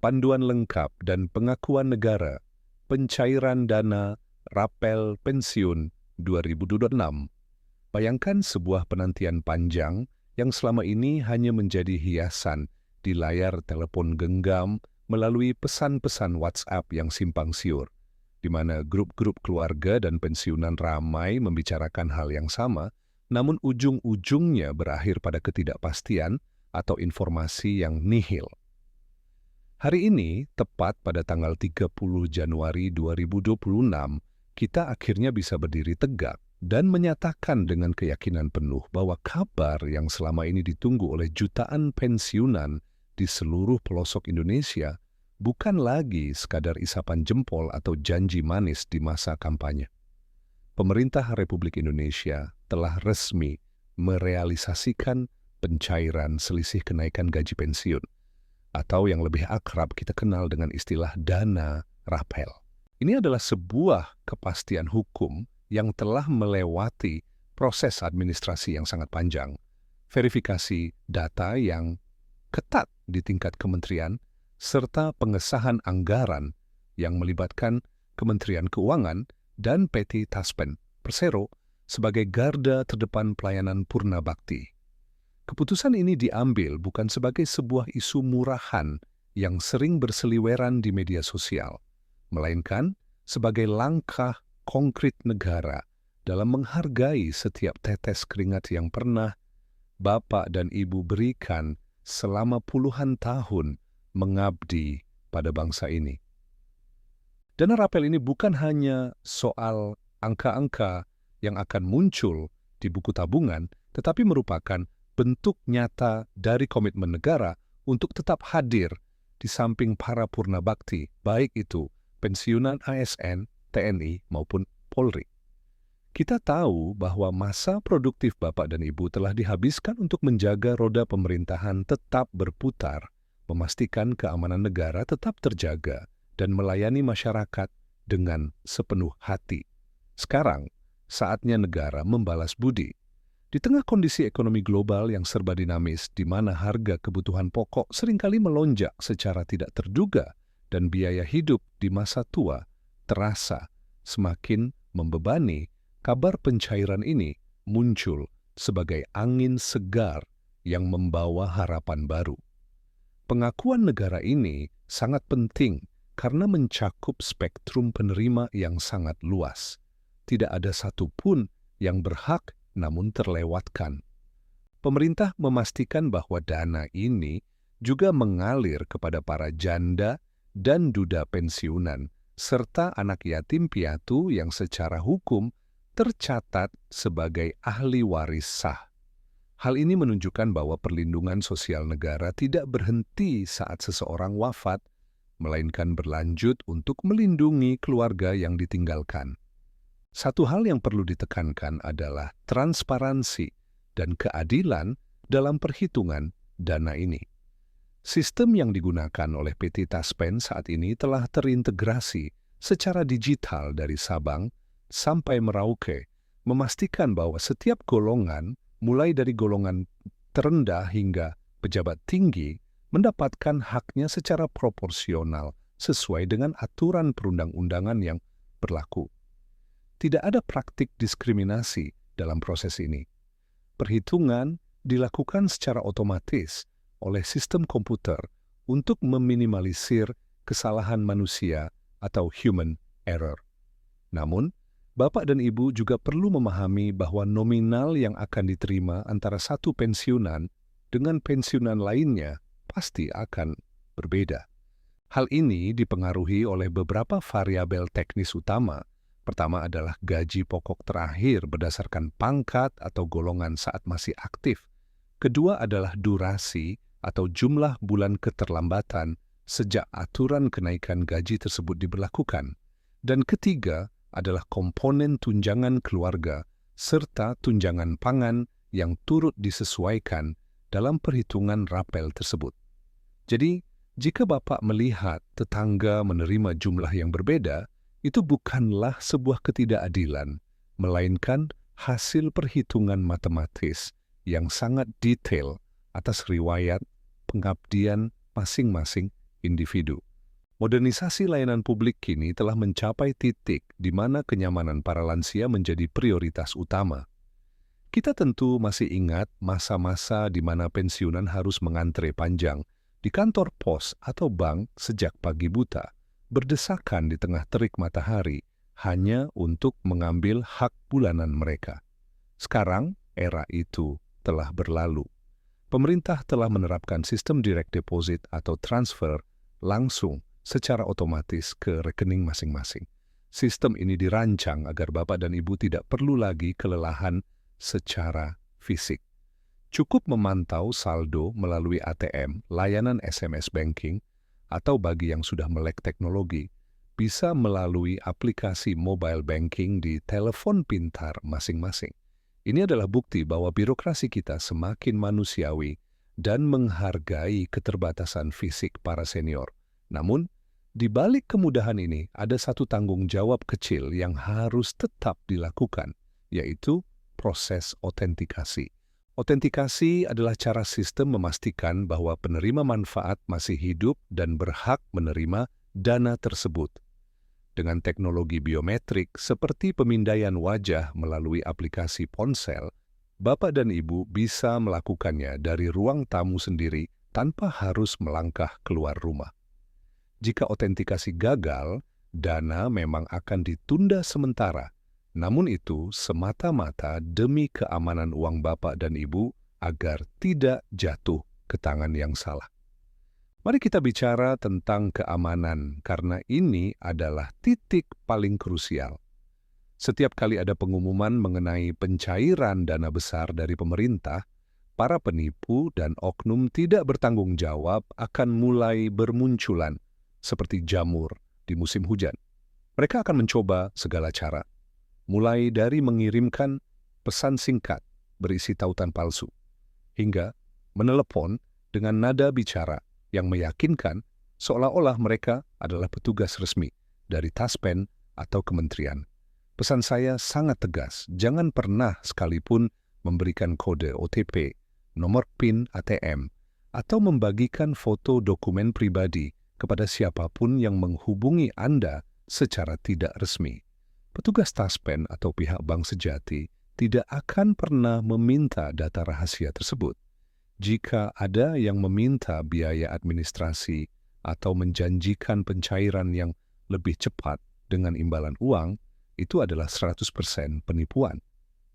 panduan lengkap dan pengakuan negara, pencairan dana Rapel Pensiun 2026. Bayangkan sebuah penantian panjang yang selama ini hanya menjadi hiasan di layar telepon genggam melalui pesan-pesan WhatsApp yang simpang siur, di mana grup-grup keluarga dan pensiunan ramai membicarakan hal yang sama, namun ujung-ujungnya berakhir pada ketidakpastian atau informasi yang nihil. Hari ini, tepat pada tanggal 30 Januari 2026, kita akhirnya bisa berdiri tegak dan menyatakan dengan keyakinan penuh bahwa kabar yang selama ini ditunggu oleh jutaan pensiunan di seluruh pelosok Indonesia bukan lagi sekadar isapan jempol atau janji manis di masa kampanye. Pemerintah Republik Indonesia telah resmi merealisasikan pencairan selisih kenaikan gaji pensiun, atau yang lebih akrab kita kenal dengan istilah dana Rapel. Ini adalah sebuah kepastian hukum yang telah melewati proses administrasi yang sangat panjang, verifikasi data yang ketat di tingkat kementerian, serta pengesahan anggaran yang melibatkan Kementerian Keuangan dan PT Taspen Persero sebagai garda terdepan pelayanan purna bakti. Keputusan ini diambil bukan sebagai sebuah isu murahan yang sering berseliweran di media sosial, melainkan sebagai langkah konkret negara dalam menghargai setiap tetes keringat yang pernah Bapak dan Ibu berikan selama puluhan tahun mengabdi pada bangsa ini. Dana Rapel ini bukan hanya soal angka-angka yang akan muncul di buku tabungan, tetapi merupakan bentuk nyata dari komitmen negara untuk tetap hadir di samping para purna bakti, baik itu pensiunan ASN, TNI, maupun Polri. Kita tahu bahwa masa produktif Bapak dan Ibu telah dihabiskan untuk menjaga roda pemerintahan tetap berputar, memastikan keamanan negara tetap terjaga, dan melayani masyarakat dengan sepenuh hati. Sekarang, saatnya negara membalas budi. Di tengah kondisi ekonomi global yang serba dinamis, di mana harga kebutuhan pokok seringkali melonjak secara tidak terduga dan biaya hidup di masa tua terasa semakin membebani, kabar pencairan ini muncul sebagai angin segar yang membawa harapan baru. Pengakuan negara ini sangat penting karena mencakup spektrum penerima yang sangat luas. Tidak ada satupun yang berhak namun terlewatkan. Pemerintah memastikan bahwa dana ini juga mengalir kepada para janda dan duda pensiunan, serta anak yatim piatu yang secara hukum tercatat sebagai ahli waris sah. Hal ini menunjukkan bahwa perlindungan sosial negara tidak berhenti saat seseorang wafat, melainkan berlanjut untuk melindungi keluarga yang ditinggalkan. Satu hal yang perlu ditekankan adalah transparansi dan keadilan dalam perhitungan dana ini. Sistem yang digunakan oleh PT Taspen saat ini telah terintegrasi secara digital dari Sabang sampai Merauke, memastikan bahwa setiap golongan, mulai dari golongan terendah hingga pejabat tinggi, mendapatkan haknya secara proporsional sesuai dengan aturan perundang-undangan yang berlaku. Tidak ada praktik diskriminasi dalam proses ini. Perhitungan dilakukan secara otomatis oleh sistem komputer untuk meminimalisir kesalahan manusia atau human error. Namun, Bapak dan Ibu juga perlu memahami bahwa nominal yang akan diterima antara satu pensiunan dengan pensiunan lainnya pasti akan berbeda. Hal ini dipengaruhi oleh beberapa variabel teknis utama. Pertama adalah gaji pokok terakhir berdasarkan pangkat atau golongan saat masih aktif. Kedua adalah durasi atau jumlah bulan keterlambatan sejak aturan kenaikan gaji tersebut diberlakukan. Dan ketiga adalah komponen tunjangan keluarga serta tunjangan pangan yang turut disesuaikan dalam perhitungan Rapel tersebut. Jadi, jika Bapak melihat tetangga menerima jumlah yang berbeda, itu bukanlah sebuah ketidakadilan, melainkan hasil perhitungan matematis yang sangat detail atas riwayat pengabdian masing-masing individu. Modernisasi layanan publik kini telah mencapai titik di mana kenyamanan para lansia menjadi prioritas utama. Kita tentu masih ingat masa-masa di mana pensiunan harus mengantre panjang di kantor pos atau bank sejak pagi buta, berdesakan di tengah terik matahari hanya untuk mengambil hak bulanan mereka. Sekarang, era itu telah berlalu. Pemerintah telah menerapkan sistem direct deposit atau transfer langsung secara otomatis ke rekening masing-masing. Sistem ini dirancang agar Bapak dan Ibu tidak perlu lagi kelelahan secara fisik. Cukup memantau saldo melalui ATM, layanan SMS banking, atau bagi yang sudah melek teknologi, bisa melalui aplikasi mobile banking di telepon pintar masing-masing. Ini adalah bukti bahwa birokrasi kita semakin manusiawi dan menghargai keterbatasan fisik para senior. Namun, di balik kemudahan ini ada satu tanggung jawab kecil yang harus tetap dilakukan, yaitu proses autentikasi. Autentikasi adalah cara sistem memastikan bahwa penerima manfaat masih hidup dan berhak menerima dana tersebut. Dengan teknologi biometrik seperti pemindaian wajah melalui aplikasi ponsel, Bapak dan Ibu bisa melakukannya dari ruang tamu sendiri tanpa harus melangkah keluar rumah. Jika autentikasi gagal, dana memang akan ditunda sementara. Namun itu semata-mata demi keamanan uang Bapak dan Ibu agar tidak jatuh ke tangan yang salah. Mari kita bicara tentang keamanan, karena ini adalah titik paling krusial. Setiap kali ada pengumuman mengenai pencairan dana besar dari pemerintah, para penipu dan oknum tidak bertanggung jawab akan mulai bermunculan, seperti jamur di musim hujan. Mereka akan mencoba segala cara, mulai dari mengirimkan pesan singkat berisi tautan palsu, hingga menelepon dengan nada bicara yang meyakinkan seolah-olah mereka adalah petugas resmi dari Taspen atau kementerian. Pesan saya sangat tegas, jangan pernah sekalipun memberikan kode OTP, nomor PIN ATM, atau membagikan foto dokumen pribadi kepada siapapun yang menghubungi Anda secara tidak resmi. Petugas Taspen atau pihak bank sejati tidak akan pernah meminta data rahasia tersebut. Jika ada yang meminta biaya administrasi atau menjanjikan pencairan yang lebih cepat dengan imbalan uang, itu adalah 100% penipuan.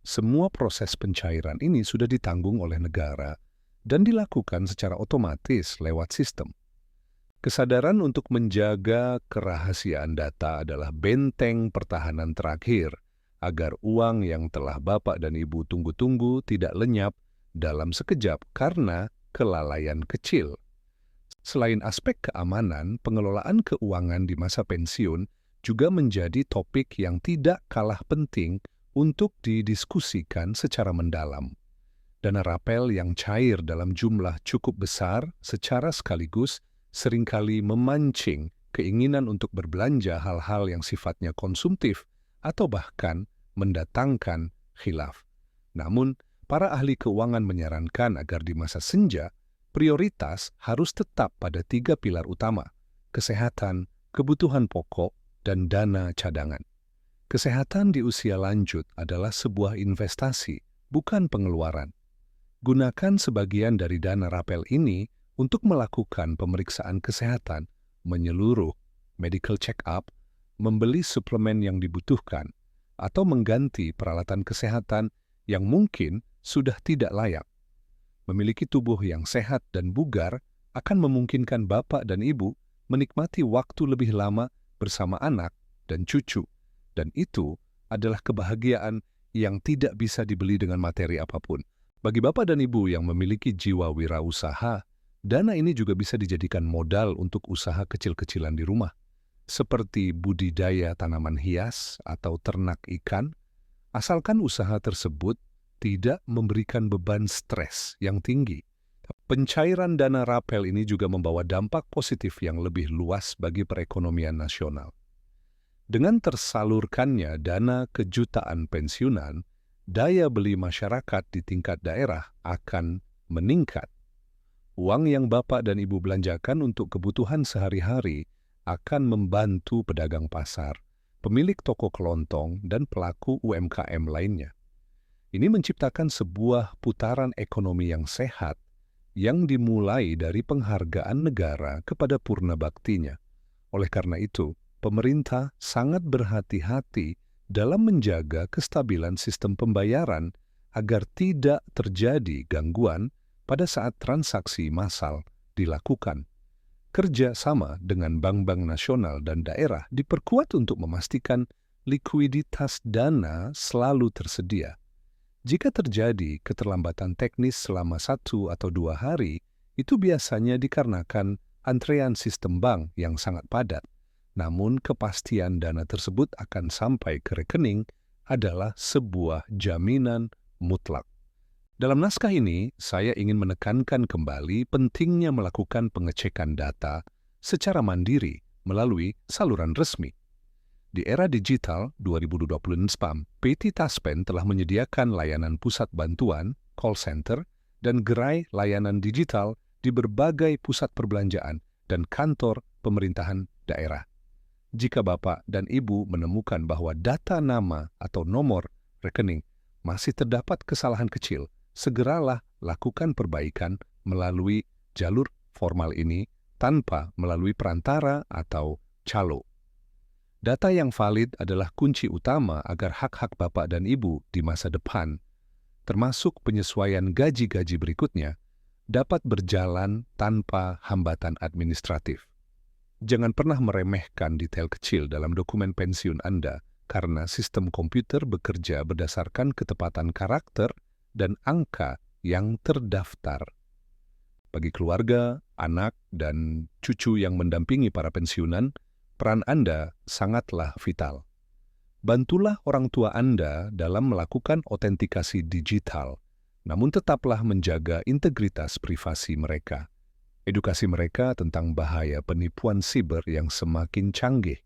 Semua proses pencairan ini sudah ditanggung oleh negara dan dilakukan secara otomatis lewat sistem. Kesadaran untuk menjaga kerahasiaan data adalah benteng pertahanan terakhir agar uang yang telah Bapak dan Ibu tunggu-tunggu tidak lenyap dalam sekejap karena kelalaian kecil. Selain aspek keamanan, pengelolaan keuangan di masa pensiun juga menjadi topik yang tidak kalah penting untuk didiskusikan secara mendalam. Dana rapel yang cair dalam jumlah cukup besar secara sekaligus seringkali memancing keinginan untuk berbelanja hal-hal yang sifatnya konsumtif atau bahkan mendatangkan khilaf. Namun, para ahli keuangan menyarankan agar di masa senja, prioritas harus tetap pada 3 pilar utama: kesehatan, kebutuhan pokok, dan dana cadangan. Kesehatan di usia lanjut adalah sebuah investasi, bukan pengeluaran. Gunakan sebagian dari dana rapel ini untuk melakukan pemeriksaan kesehatan menyeluruh, medical check-up, membeli suplemen yang dibutuhkan, atau mengganti peralatan kesehatan yang mungkin sudah tidak layak. Memiliki tubuh yang sehat dan bugar akan memungkinkan Bapak dan Ibu menikmati waktu lebih lama bersama anak dan cucu, dan itu adalah kebahagiaan yang tidak bisa dibeli dengan materi apapun. Bagi Bapak dan Ibu yang memiliki jiwa wirausaha, dana ini juga bisa dijadikan modal untuk usaha kecil-kecilan di rumah, seperti budidaya tanaman hias atau ternak ikan, asalkan usaha tersebut tidak memberikan beban stres yang tinggi. Pencairan dana rapel ini juga membawa dampak positif yang lebih luas bagi perekonomian nasional. Dengan tersalurkannya dana kejutaan pensiunan, daya beli masyarakat di tingkat daerah akan meningkat. Uang yang Bapak dan Ibu belanjakan untuk kebutuhan sehari-hari akan membantu pedagang pasar, pemilik toko kelontong, dan pelaku UMKM lainnya. Ini menciptakan sebuah putaran ekonomi yang sehat yang dimulai dari penghargaan negara kepada purna baktinya. Oleh karena itu, pemerintah sangat berhati-hati dalam menjaga kestabilan sistem pembayaran agar tidak terjadi gangguan pada saat transaksi massal dilakukan. Kerja sama dengan bank-bank nasional dan daerah diperkuat untuk memastikan likuiditas dana selalu tersedia. Jika terjadi keterlambatan teknis selama 1 atau 2 hari, itu biasanya dikarenakan antrean sistem bank yang sangat padat. Namun kepastian dana tersebut akan sampai ke rekening adalah sebuah jaminan mutlak. Dalam naskah ini, saya ingin menekankan kembali pentingnya melakukan pengecekan data secara mandiri melalui saluran resmi. Di era digital 2020 spam, PT Taspen telah menyediakan layanan pusat bantuan, call center, dan gerai layanan digital di berbagai pusat perbelanjaan dan kantor pemerintahan daerah. Jika Bapak dan Ibu menemukan bahwa data nama atau nomor rekening masih terdapat kesalahan kecil, segeralah lakukan perbaikan melalui jalur formal ini tanpa melalui perantara atau calo. Data yang valid adalah kunci utama agar hak-hak Bapak dan Ibu di masa depan, termasuk penyesuaian gaji-gaji berikutnya, dapat berjalan tanpa hambatan administratif. Jangan pernah meremehkan detail kecil dalam dokumen pensiun Anda, karena sistem komputer bekerja berdasarkan ketepatan karakter dan angka yang terdaftar. Bagi keluarga, anak, dan cucu yang mendampingi para pensiunan, peran Anda sangatlah vital. Bantulah orang tua Anda dalam melakukan autentikasi digital, namun tetaplah menjaga integritas privasi mereka. Edukasi mereka tentang bahaya penipuan siber yang semakin canggih.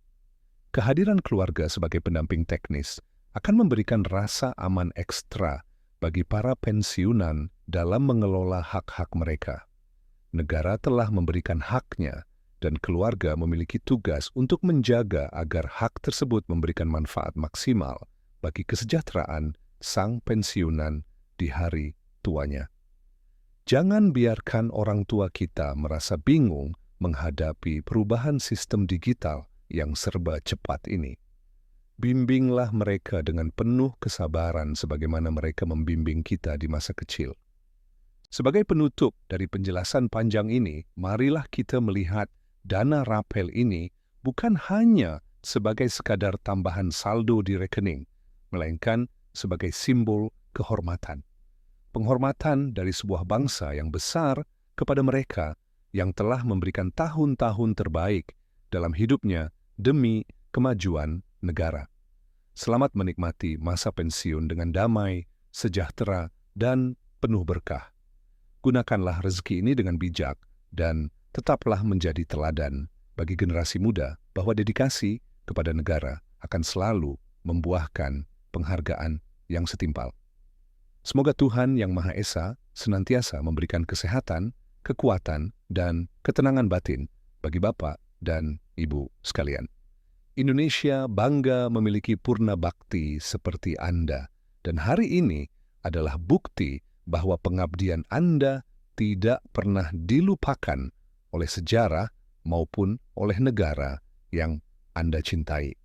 Kehadiran keluarga sebagai pendamping teknis akan memberikan rasa aman ekstra bagi para pensiunan dalam mengelola hak-hak mereka. Negara telah memberikan haknya, dan keluarga memiliki tugas untuk menjaga agar hak tersebut memberikan manfaat maksimal bagi kesejahteraan sang pensiunan di hari tuanya. Jangan biarkan orang tua kita merasa bingung menghadapi perubahan sistem digital yang serba cepat ini. Bimbinglah mereka dengan penuh kesabaran sebagaimana mereka membimbing kita di masa kecil. Sebagai penutup dari penjelasan panjang ini, marilah kita melihat dana rapel ini bukan hanya sebagai sekadar tambahan saldo di rekening, melainkan sebagai simbol kehormatan. Penghormatan dari sebuah bangsa yang besar kepada mereka yang telah memberikan tahun-tahun terbaik dalam hidupnya demi kemajuan negara. Selamat menikmati masa pensiun dengan damai, sejahtera, dan penuh berkah. Gunakanlah rezeki ini dengan bijak dan tetaplah menjadi teladan bagi generasi muda bahwa dedikasi kepada negara akan selalu membuahkan penghargaan yang setimpal. Semoga Tuhan Yang Maha Esa senantiasa memberikan kesehatan, kekuatan, dan ketenangan batin bagi Bapak dan Ibu sekalian. Indonesia bangga memiliki purna bakti seperti Anda, dan hari ini adalah bukti bahwa pengabdian Anda tidak pernah dilupakan oleh sejarah maupun oleh negara yang Anda cintai.